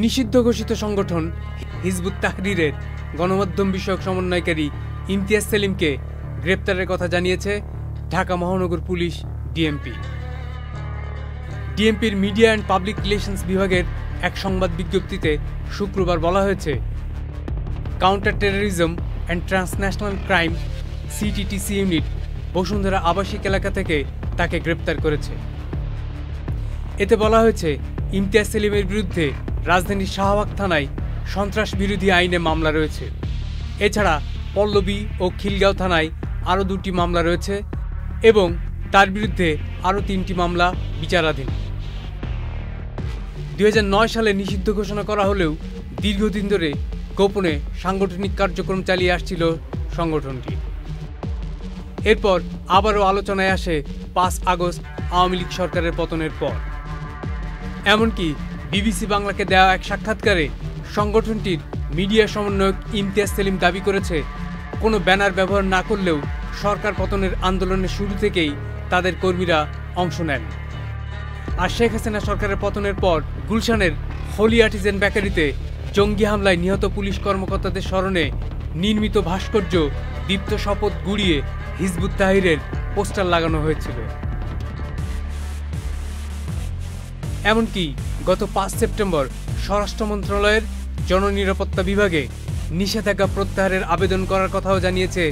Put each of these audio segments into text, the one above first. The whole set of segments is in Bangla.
নিষিদ্ধ ঘোষিত সংগঠন হিজবুত তাহরীরের গণমাধ্যম বিষয়ক সমন্বয়কারী ইমতিয়াজ সেলিমকে গ্রেপ্তারের কথা জানিয়েছে ঢাকা মহানগর পুলিশ ডিএমপি। ডিএমপির মিডিয়া অ্যান্ড পাবলিক রিলেশনস বিভাগের এক সংবাদ বিজ্ঞপ্তিতে শুক্রবার বলা হয়েছে, counter terrorism and transnational crime CTTC unit Bashundhara আবাসিক এলাকা থেকে তাকে গ্রেপ্তার করেছে। এতে বলা হয়েছে, ইমতিয়াজ সেলিমের বিরুদ্ধে রাজধানীর শাহবাগ থানায় সন্ত্রাস বিরোধী আইনে মামলা রয়েছে। এছাড়া পল্লবী ও খিলগাঁও থানায় আরও 2টি মামলা রয়েছে এবং তার বিরুদ্ধে আরও 3টি মামলা বিচারাধীন। 2009 সালে নিষিদ্ধ ঘোষণা করা হলেও দীর্ঘদিন ধরে গোপনে সাংগঠনিক কার্যক্রম চালিয়ে আসছিল সংগঠনটি। এরপর আবারও আলোচনায় আসে 5 আগস্ট আওয়ামী লীগ সরকারের পতনের পর। এমনকি বিবিসি বাংলাকে দেওয়া এক সাক্ষাৎকারে সংগঠনটির মিডিয়া সমন্বয়ক ইমতিয়াজ সেলিম দাবি করেছে, কোনো ব্যানার ব্যবহার না করলেও সরকার পতনের আন্দোলনের শুরু থেকেই তাদের কর্মীরা অংশ নেন। আর শেখ হাসিনা সরকারের পতনের পর গুলশানের হোলি আর্টিজেন বেকারিতে জঙ্গি হামলায় নিহত পুলিশ কর্মকর্তাদের স্মরণে নির্মিত ভাস্কর্য দীপ্ত শপথ গুড়িয়ে হিজবুত তাহরীরের পোস্টার লাগানো হয়েছিল। এমনকি গত 5 সেপ্টেম্বর স্বরাষ্ট্র মন্ত্রণালয়ের জননিরাপত্তা বিভাগে নিষেধাজ্ঞা প্রত্যাহারের আবেদন করার কথাও জানিয়েছে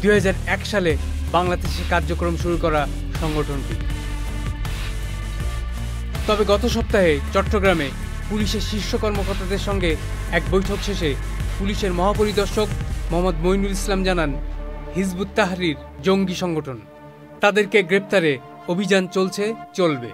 2001 সালে বাংলাদেশে কার্যক্রম শুরু করা সংগঠনটি। তবে গত সপ্তাহে চট্টগ্রামে পুলিশের শীর্ষ কর্মকর্তাদের সঙ্গে এক বৈঠক শেষে পুলিশের মহাপরিদর্শক মোহাম্মদ মঈনুল ইসলাম জানান, হিজবুত তাহরীর জঙ্গি সংগঠন, তাদেরকে গ্রেপ্তারে অভিযান চলবে।